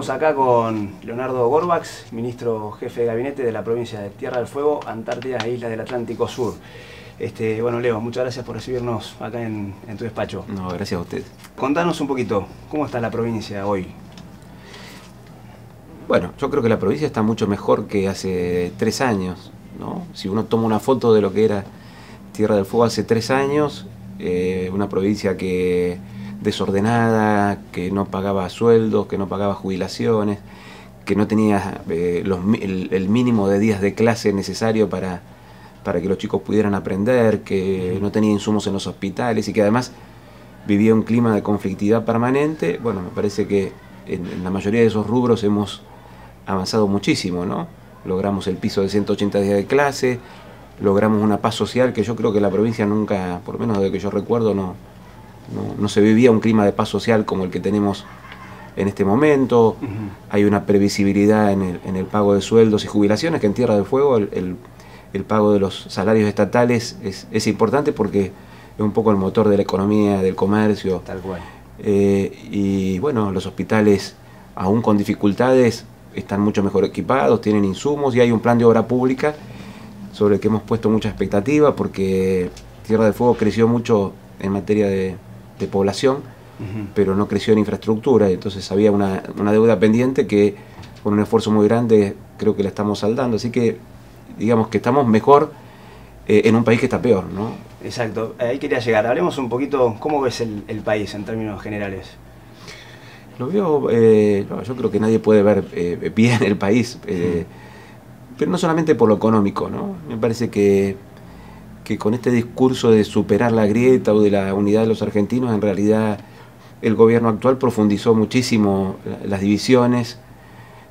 Estamos acá con Leonardo Gorbax, ministro jefe de gabinete de la provincia de Tierra del Fuego, Antártida e Islas del Atlántico Sur. Bueno, Leo, muchas gracias por recibirnos acá en tu despacho. No, gracias a usted. Contanos un poquito, ¿cómo está la provincia hoy? Bueno, yo creo que la provincia está mucho mejor que hace 3 años, ¿no? Si uno toma una foto de lo que era Tierra del Fuego hace 3 años, una provincia desordenada, que no pagaba sueldos, que no pagaba jubilaciones, que no tenía el mínimo de días de clase necesario para que los chicos pudieran aprender, que no tenía insumos en los hospitales y que además vivía un clima de conflictividad permanente. Bueno, me parece que en la mayoría de esos rubros hemos avanzado muchísimo, ¿no? Logramos el piso de 180 días de clase, logramos una paz social que yo creo que la provincia nunca, por lo menos desde que yo recuerdo, no se vivía un clima de paz social como el que tenemos en este momento. Hay una previsibilidad en el pago de sueldos y jubilaciones, que en Tierra del Fuego el pago de los salarios estatales es importante porque es un poco el motor de la economía, del comercio. Tal cual. Y bueno, los hospitales, aún con dificultades, están mucho mejor equipados, tienen insumos y hay un plan de obra pública sobre el que hemos puesto mucha expectativa porque Tierra del Fuego creció mucho en materia de población, pero no creció en infraestructura, y entonces había una deuda pendiente que con un esfuerzo muy grande creo que la estamos saldando, así que digamos que estamos mejor en un país que está peor, ¿no? Exacto, ahí quería llegar. Hablemos un poquito, ¿cómo ves el país en términos generales? Lo veo, yo creo que nadie puede ver bien el país, pero no solamente por lo económico, ¿no? Me parece que con este discurso de superar la grieta o de la unidad de los argentinos, en realidad el gobierno actual profundizó muchísimo las divisiones,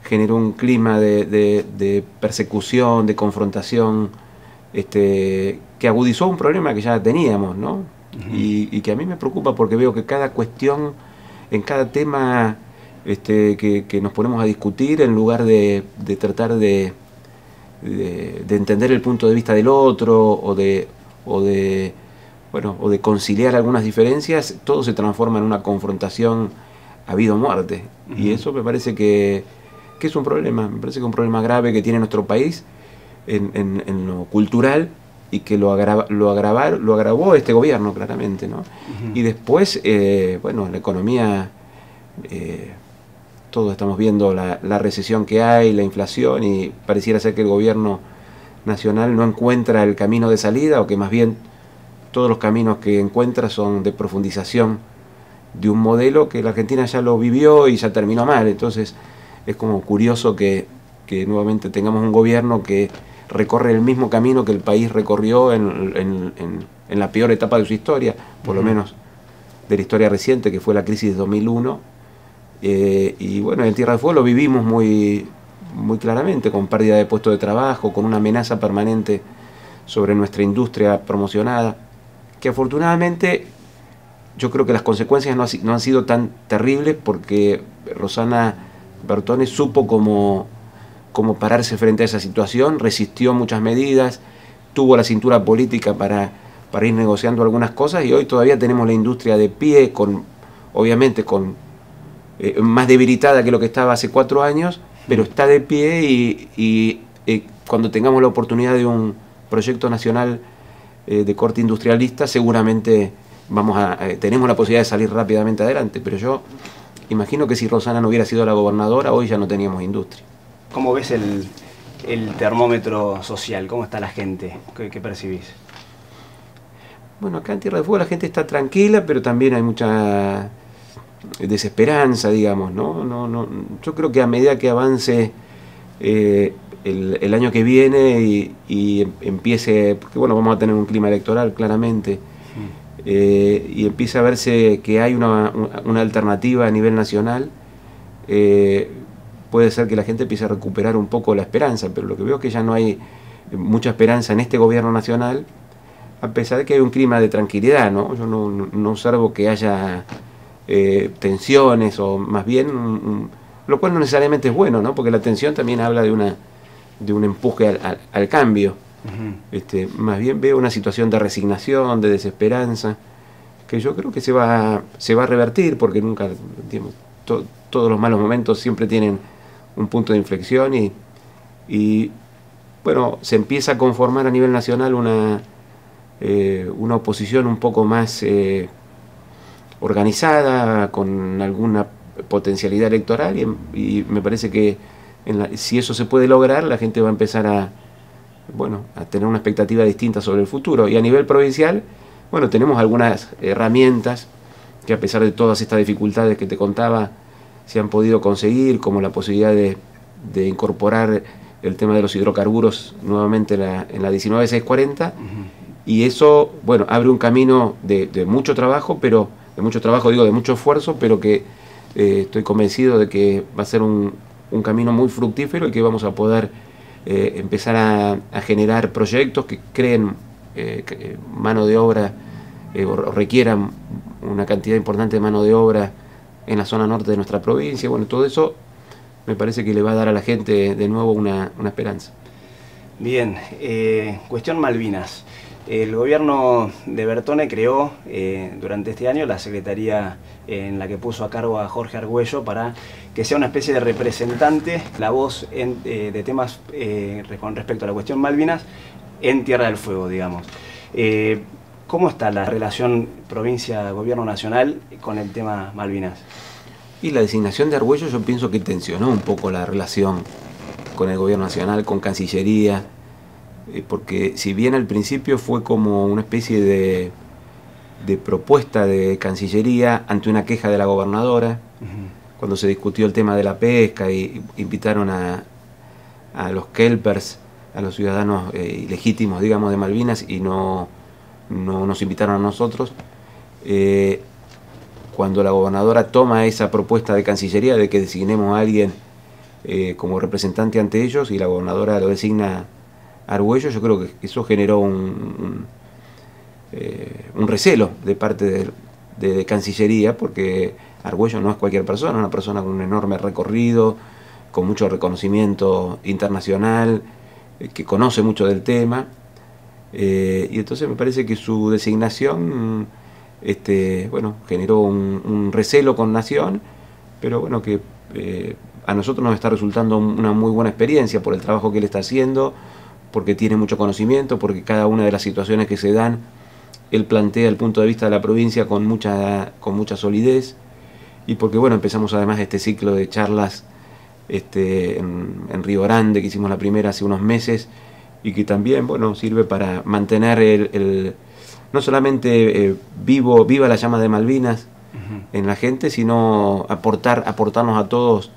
generó un clima de persecución, de confrontación, que agudizó un problema que ya teníamos, ¿no? Y que a mí me preocupa porque veo que cada cuestión, en cada tema que nos ponemos a discutir, en lugar de tratar de entender el punto de vista del otro o de conciliar algunas diferencias, todo se transforma en una confrontación a vida o muerte. Y eso me parece que es un problema, me parece que es un problema grave que tiene nuestro país en lo cultural y que lo agravó este gobierno claramente, ¿no? Y después, bueno, la economía, todos estamos viendo la recesión que hay, la inflación, y pareciera ser que el gobierno nacional no encuentra el camino de salida, o que más bien todos los caminos que encuentra son de profundización de un modelo que la Argentina ya lo vivió y ya terminó mal. Entonces es como curioso que nuevamente tengamos un gobierno que recorre el mismo camino que el país recorrió en la peor etapa de su historia, por lo menos de la historia reciente, que fue la crisis de 2001. Y bueno, en Tierra del Fuego lo vivimos muy claramente, con pérdida de puestos de trabajo, con una amenaza permanente sobre nuestra industria promocionada, que afortunadamente yo creo que las consecuencias no han sido tan terribles, porque Rosana Bertone supo cómo pararse frente a esa situación, resistió muchas medidas, tuvo la cintura política para ir negociando algunas cosas, y hoy todavía tenemos la industria de pie, obviamente más debilitada que lo que estaba hace 4 años, pero está de pie, y cuando tengamos la oportunidad de un proyecto nacional de corte industrialista, seguramente tenemos la posibilidad de salir rápidamente adelante. Pero yo imagino que si Rosana no hubiera sido la gobernadora, hoy ya no teníamos industria. ¿Cómo ves el termómetro social? ¿Cómo está la gente? ¿Qué percibís? Bueno, acá en Tierra del Fuego la gente está tranquila, pero también hay mucha desesperanza, digamos, ¿no? Yo creo que a medida que avance el año que viene y empiece, porque bueno, vamos a tener un clima electoral claramente, y empieza a verse que hay una alternativa a nivel nacional, puede ser que la gente empiece a recuperar un poco la esperanza, pero lo que veo es que ya no hay mucha esperanza en este gobierno nacional, a pesar de que hay un clima de tranquilidad, ¿no? Yo no observo que haya tensiones, o más bien, lo cual no necesariamente es bueno, ¿no? Porque la tensión también habla de un empuje al cambio. Más bien veo una situación de resignación, de desesperanza, que yo creo que se va a revertir, porque nunca, digamos, todos los malos momentos siempre tienen un punto de inflexión y bueno, se empieza a conformar a nivel nacional una oposición un poco más organizada, con alguna potencialidad electoral y me parece que si eso se puede lograr, la gente va a empezar a tener una expectativa distinta sobre el futuro. Y a nivel provincial, bueno, tenemos algunas herramientas que, a pesar de todas estas dificultades que te contaba, se han podido conseguir, como la posibilidad de incorporar el tema de los hidrocarburos nuevamente en la 19640, y eso, bueno, abre un camino de mucho trabajo, de mucho esfuerzo, pero que estoy convencido de que va a ser un camino muy fructífero y que vamos a poder empezar a generar proyectos que creen mano de obra o requieran una cantidad importante de mano de obra en la zona norte de nuestra provincia. Bueno, todo eso me parece que le va a dar a la gente de nuevo una esperanza. Bien, cuestión Malvinas. El gobierno de Bertone creó durante este año la secretaría en la que puso a cargo a Jorge Argüello para que sea una especie de representante, la voz de temas con respecto a la cuestión Malvinas en Tierra del Fuego, digamos. ¿Cómo está la relación provincia-gobierno nacional con el tema Malvinas? Y la designación de Argüello yo pienso que tensionó un poco la relación con el gobierno nacional, con Cancillería, porque si bien al principio fue como una especie de propuesta de Cancillería ante una queja de la gobernadora, cuando se discutió el tema de la pesca y invitaron a los kelpers, a los ciudadanos ilegítimos, digamos, de Malvinas, y no nos invitaron a nosotros. Cuando la gobernadora toma esa propuesta de Cancillería de que designemos a alguien como representante ante ellos, y la gobernadora lo designa a Argüello, yo creo que eso generó un recelo de parte de Cancillería, porque Argüello no es cualquier persona, es una persona con un enorme recorrido, con mucho reconocimiento internacional, que conoce mucho del tema, y entonces me parece que su designación generó un recelo con Nación, pero bueno, que a nosotros nos está resultando una muy buena experiencia por el trabajo que él está haciendo, porque tiene mucho conocimiento, porque cada una de las situaciones que se dan, él plantea el punto de vista de la provincia con mucha solidez, y porque bueno, empezamos además este ciclo de charlas en Río Grande, que hicimos la primera hace unos meses, y que también bueno, sirve para mantener no solamente viva la llama de Malvinas en la gente, sino aportarnos a todos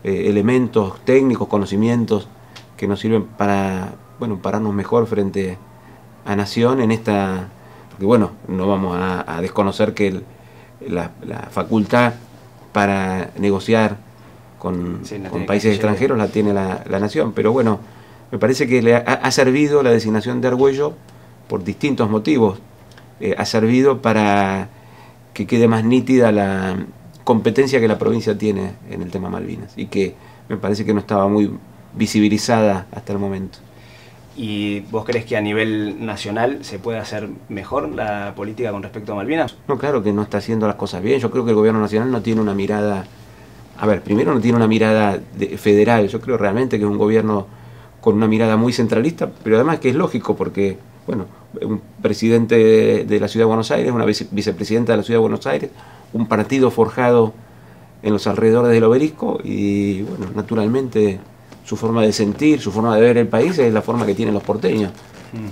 elementos técnicos, conocimientos que nos sirven para pararnos mejor frente a Nación en esta, porque bueno, no vamos a desconocer que la facultad para negociar con países extranjeros la tiene la Nación, pero bueno, me parece que le ha servido la designación de Argüello por distintos motivos. Ha servido para que quede más nítida la competencia que la provincia tiene en el tema Malvinas, y que me parece que no estaba muy visibilizada hasta el momento. ¿Y vos crees que a nivel nacional se puede hacer mejor la política con respecto a Malvinas? No, claro que no está haciendo las cosas bien. Yo creo que el gobierno nacional no tiene una mirada... primero no tiene una mirada federal. Yo creo realmente que es un gobierno con una mirada muy centralista, pero además que es lógico porque, bueno, un presidente de la Ciudad de Buenos Aires, una vicepresidenta de la Ciudad de Buenos Aires, un partido forjado en los alrededores del obelisco, y bueno, naturalmente su forma de sentir, su forma de ver el país es la forma que tienen los porteños.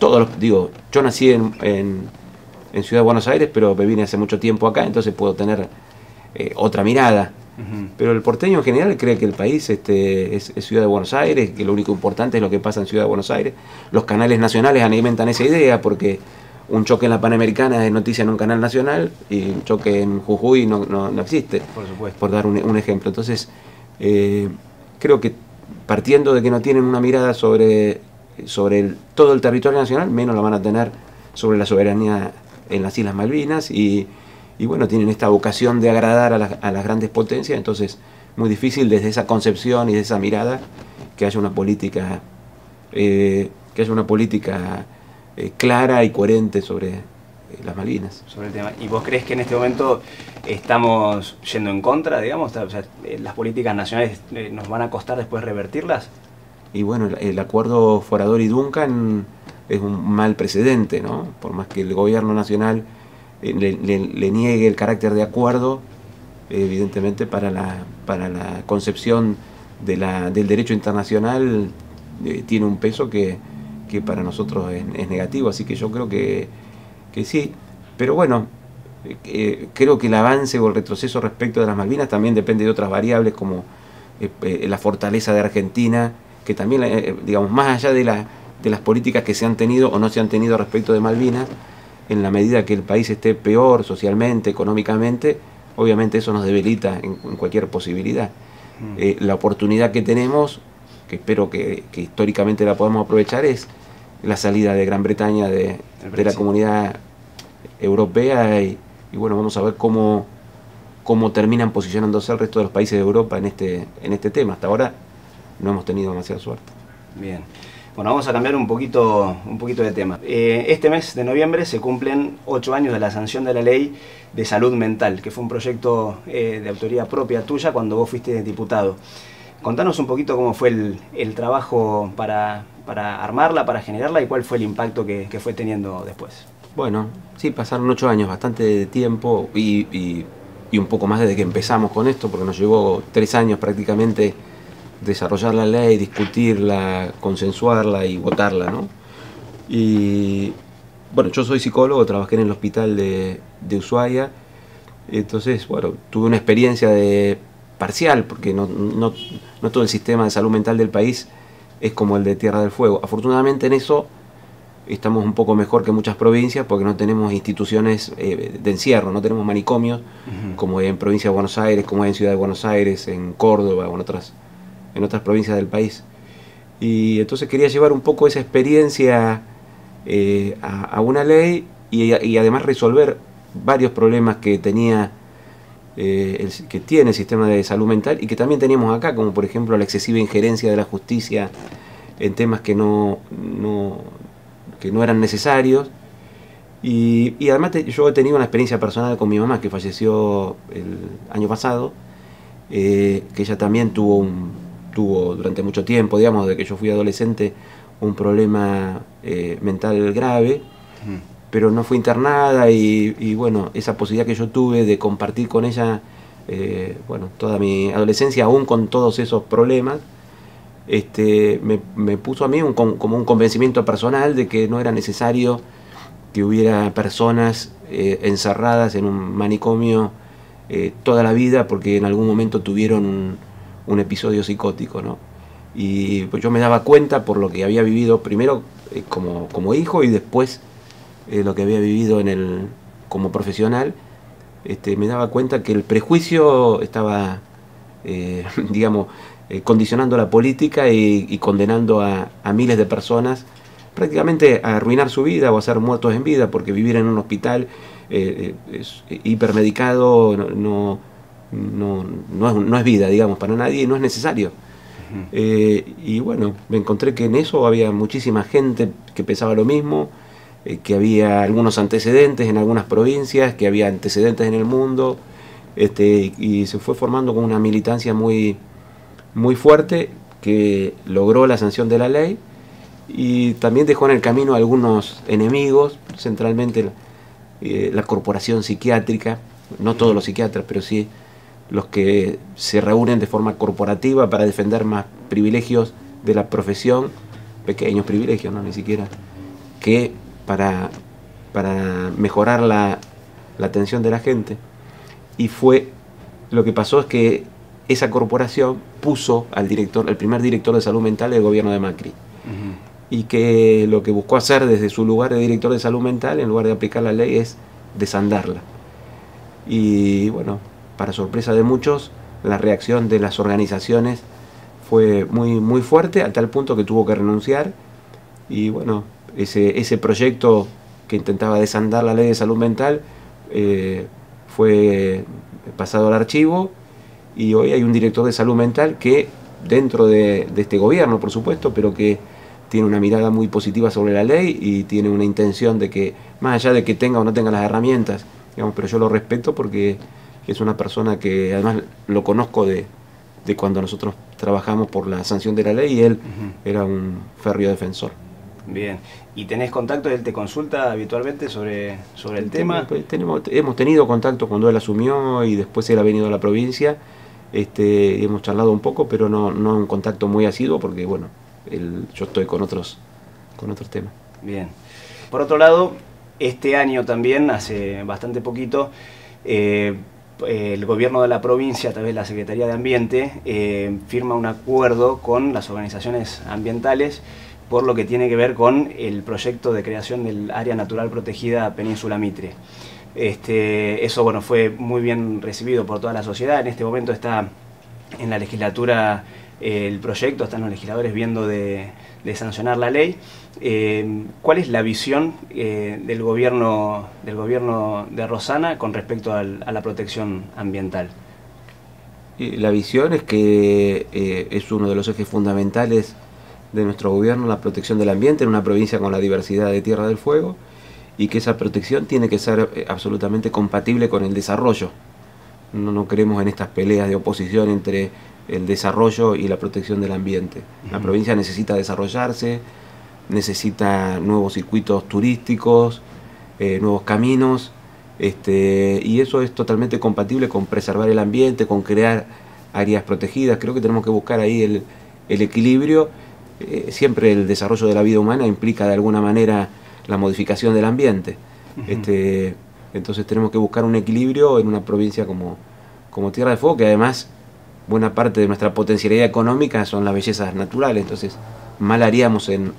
Yo nací en Ciudad de Buenos Aires, pero me vine hace mucho tiempo acá, entonces puedo tener otra mirada. Pero el porteño en general cree que el país es Ciudad de Buenos Aires, que lo único importante es lo que pasa en Ciudad de Buenos Aires. Los canales nacionales alimentan esa idea, porque un choque en la Panamericana es noticia en un canal nacional, y un choque en Jujuy no existe, por supuesto, por dar un ejemplo. Entonces, creo que partiendo de que no tienen una mirada sobre todo el territorio nacional, menos la van a tener sobre la soberanía en las Islas Malvinas, y bueno, tienen esta vocación de agradar a las grandes potencias, entonces muy difícil desde esa concepción y de esa mirada que haya una política clara y coherente sobre las Malvinas. Sobre el tema. ¿Y vos crees que en este momento estamos yendo en contra, digamos? O sea, las políticas nacionales nos van a costar después revertirlas. Y bueno, el acuerdo Forador y Duncan es un mal precedente, ¿no? Por más que el gobierno nacional le niegue el carácter de acuerdo, evidentemente para la concepción del derecho internacional tiene un peso que para nosotros es negativo, así que yo creo que sí, pero bueno, creo que el avance o el retroceso respecto de las Malvinas también depende de otras variables como la fortaleza de Argentina, que también, digamos, más allá de las políticas que se han tenido o no se han tenido respecto de Malvinas, en la medida que el país esté peor socialmente, económicamente, obviamente eso nos debilita en cualquier posibilidad. La oportunidad que tenemos, que espero que históricamente la podamos aprovechar, es la salida de Gran Bretaña de la comunidad europea y bueno, vamos a ver cómo terminan posicionándose el resto de los países de Europa en este tema. Hasta ahora no hemos tenido demasiada suerte. Bien. Bueno, vamos a cambiar un poquito de tema. Este mes de noviembre se cumplen 8 años de la sanción de la Ley de Salud Mental, que fue un proyecto de autoría propia tuya cuando vos fuiste diputado. Contanos un poquito cómo fue el trabajo para armarla, para generarla y cuál fue el impacto que fue teniendo después. Bueno, sí, pasaron 8 años, bastante tiempo y un poco más desde que empezamos con esto, porque nos llevó 3 años prácticamente desarrollar la ley, discutirla, consensuarla y votarla, ¿no? Y bueno, yo soy psicólogo, trabajé en el hospital de Ushuaia, entonces, bueno, tuve una experiencia parcial, porque no todo el sistema de salud mental del país es como el de Tierra del Fuego. Afortunadamente en eso estamos un poco mejor que muchas provincias, porque no tenemos instituciones de encierro, no tenemos manicomios, como en provincia de Buenos Aires, como en Ciudad de Buenos Aires, en Córdoba o en otras provincias del país. Y entonces quería llevar un poco esa experiencia a una ley y además resolver varios problemas que tiene el sistema de salud mental y que también teníamos acá, como por ejemplo la excesiva injerencia de la justicia en temas que no eran necesarios. Y además yo he tenido una experiencia personal con mi mamá, que falleció el año pasado, que ella también tuvo durante mucho tiempo, digamos, desde que yo fui adolescente, un problema mental grave, pero no fue internada y bueno, esa posibilidad que yo tuve de compartir con ella bueno, toda mi adolescencia, aún con todos esos problemas, me puso a mí como un convencimiento personal de que no era necesario que hubiera personas encerradas en un manicomio toda la vida porque en algún momento tuvieron un episodio psicótico, ¿no? Y pues yo me daba cuenta por lo que había vivido primero como hijo y después lo que había vivido como profesional, me daba cuenta que el prejuicio estaba, digamos, condicionando la política y condenando a miles de personas prácticamente a arruinar su vida o a ser muertos en vida, porque vivir en un hospital hipermedicado no es vida, digamos, para nadie, no es necesario. Y bueno, me encontré que en eso había muchísima gente que pensaba lo mismo, que había algunos antecedentes en algunas provincias, que había antecedentes en el mundo, y se fue formando con una militancia muy, muy fuerte que logró la sanción de la ley y también dejó en el camino algunos enemigos, centralmente la corporación psiquiátrica, no todos los psiquiatras, pero sí los que se reúnen de forma corporativa para defender más privilegios de la profesión, pequeños privilegios, no ni siquiera, que para mejorar la atención de la gente. Y lo que pasó es que esa corporación puso al primer director de salud mental del gobierno de Macri. Y que lo que buscó hacer desde su lugar de director de salud mental, en lugar de aplicar la ley, es desandarla. Y bueno, para sorpresa de muchos, la reacción de las organizaciones fue muy, muy fuerte, a tal punto que tuvo que renunciar. Y bueno, ese proyecto que intentaba desandar la ley de salud mental fue pasado al archivo, y hoy hay un director de salud mental que, dentro de este gobierno, por supuesto, pero que tiene una mirada muy positiva sobre la ley y tiene una intención de que, más allá de que tenga o no tenga las herramientas, digamos, pero yo lo respeto porque es una persona que además lo conozco de cuando nosotros trabajamos por la sanción de la ley y él era un férreo defensor. Bien, ¿y tenés contacto? ¿Él te consulta habitualmente sobre el tema? Pues hemos tenido contacto cuando él asumió y después él ha venido a la provincia, hemos charlado un poco, pero no un contacto muy asiduo porque bueno, yo estoy con otros temas. Bien. Por otro lado, este año también, hace bastante poquito, el gobierno de la provincia, a través de la Secretaría de Ambiente, firma un acuerdo con las organizaciones ambientales por lo que tiene que ver con el proyecto de creación del área natural protegida Península Mitre. Eso bueno, fue muy bien recibido por toda la sociedad. En este momento está en la legislatura el proyecto, están los legisladores viendo de sancionar la ley. ¿Cuál es la visión del gobierno de Rosana con respecto a la protección ambiental? La visión es que es uno de los ejes fundamentales de nuestro gobierno, la protección del ambiente en una provincia con la diversidad de Tierra del Fuego, y que esa protección tiene que ser absolutamente compatible con el desarrollo. No creemos en estas peleas de oposición entre el desarrollo y la protección del ambiente. La provincia necesita desarrollarse, necesita nuevos circuitos turísticos, nuevos caminos, y eso es totalmente compatible con preservar el ambiente, con crear áreas protegidas. Creo que tenemos que buscar ahí el equilibrio. Siempre el desarrollo de la vida humana implica de alguna manera la modificación del ambiente. Entonces tenemos que buscar un equilibrio en una provincia como Tierra del Fuego, que además buena parte de nuestra potencialidad económica son las bellezas naturales, entonces mal haríamos en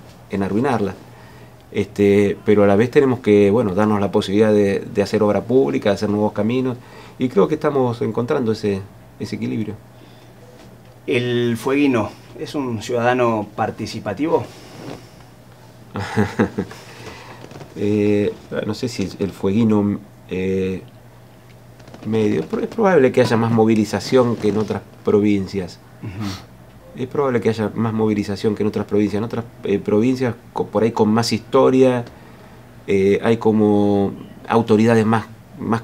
arruinarlas. Pero a la vez tenemos que darnos la posibilidad de hacer obra pública, de hacer nuevos caminos, y creo que estamos encontrando ese equilibrio. ¿El fueguino es un ciudadano participativo? No sé si el fueguino medio, pero es probable que haya más movilización que en otras provincias. Es probable que haya más movilización que en otras provincias. En otras provincias, por ahí con más historia, hay como autoridades más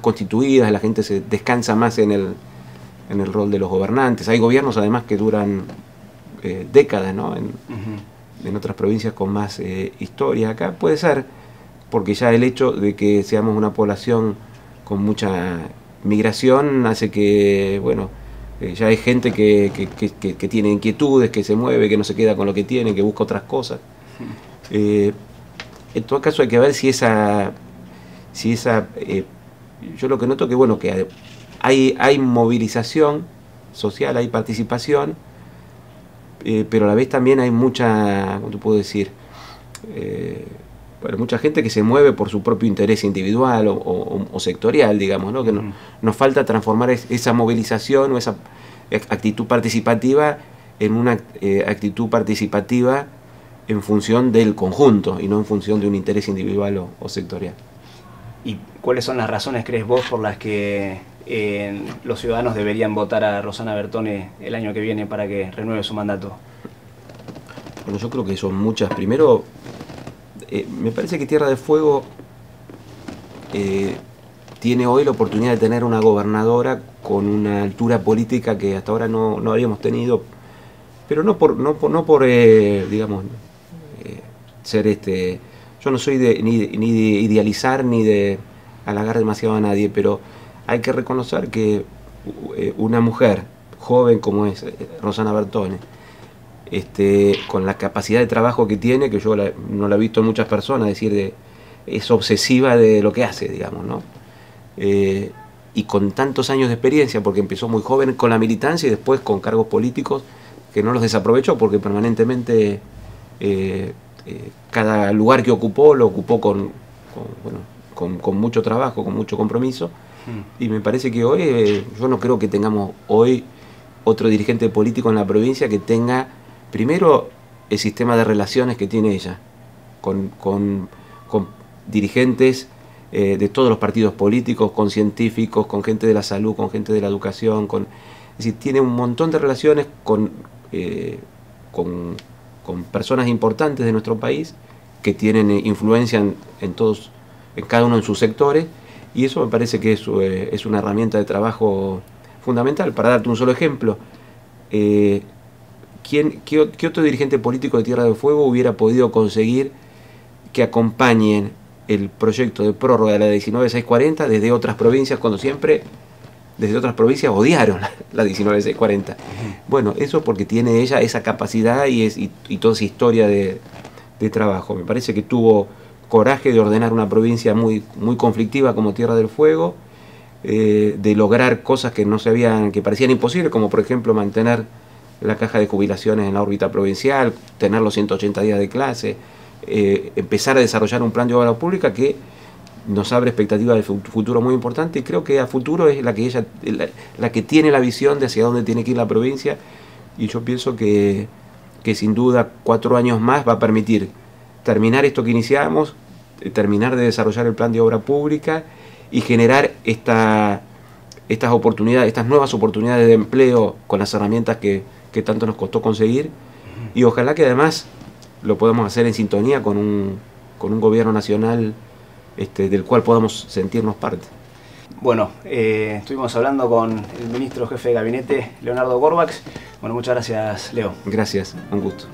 constituidas, la gente se descansa más en el rol de los gobernantes. Hay gobiernos además que duran décadas, ¿no? En otras provincias con más historia. Acá puede ser, porque ya el hecho de que seamos una población con mucha migración hace que, ya hay gente que tiene inquietudes, que se mueve, que no se queda con lo que tiene, que busca otras cosas. En todo caso hay que ver si esa yo lo que noto que hay movilización social, hay participación, pero a la vez también hay mucha, ¿cómo te puedo decir? Mucha gente que se mueve por su propio interés individual o sectorial, digamos, ¿no? Que nos falta transformar esa movilización o esa actitud participativa en una actitud participativa en función del conjunto y no en función de un interés individual o sectorial. ¿Y cuáles son las razones, crees vos, por las que los ciudadanos deberían votar a Rosana Bertone el año que viene para que renueve su mandato? Bueno, yo creo que son muchas. Primero, me parece que Tierra del Fuego tiene hoy la oportunidad de tener una gobernadora con una altura política que hasta ahora no habíamos tenido, pero no por digamos, ser yo no soy ni de idealizar ni de halagar demasiado a nadie, pero hay que reconocer que una mujer joven como es Rosana Bertone, con la capacidad de trabajo que tiene, que yo no la he visto en muchas personas, es obsesiva de lo que hace, digamos, ¿no? Y con tantos años de experiencia, porque empezó muy joven con la militancia y después con cargos políticos que no los desaprovechó, porque permanentemente cada lugar que ocupó lo ocupó con mucho trabajo, con mucho compromiso. Y me parece que hoy, yo no creo que tengamos hoy otro dirigente político en la provincia que tenga primero el sistema de relaciones que tiene ella con dirigentes de todos los partidos políticos, con científicos, con gente de la salud, con gente de la educación, es decir, tiene un montón de relaciones con con personas importantes de nuestro país que tienen influencia en todos, en cada uno en sus sectores, y eso me parece que es una herramienta de trabajo fundamental. Para darte un solo ejemplo, ¿qué otro dirigente político de Tierra del Fuego hubiera podido conseguir que acompañen el proyecto de prórroga de la 19640 desde otras provincias, cuando siempre desde otras provincias odiaron la 19640? Bueno, eso porque tiene ella esa capacidad y toda esa historia de trabajo. Me parece que tuvo coraje de ordenar una provincia muy conflictiva como Tierra del Fuego, de lograr cosas que parecían imposibles, como por ejemplo mantener la caja de jubilaciones en la órbita provincial, tener los 180 días de clase, empezar a desarrollar un plan de obra pública que nos abre expectativas de futuro muy importante, y creo que a futuro es la que tiene la visión de hacia dónde tiene que ir la provincia, y yo pienso que sin duda 4 años más va a permitir terminar esto que iniciamos, terminar de desarrollar el plan de obra pública y generar estas oportunidades, estas nuevas oportunidades de empleo con las herramientas que tanto nos costó conseguir, y ojalá que además lo podamos hacer en sintonía con un gobierno nacional del cual podamos sentirnos parte. Bueno, estuvimos hablando con el ministro jefe de gabinete, Leonardo Corbax. Bueno, muchas gracias, Leo. Gracias, un gusto.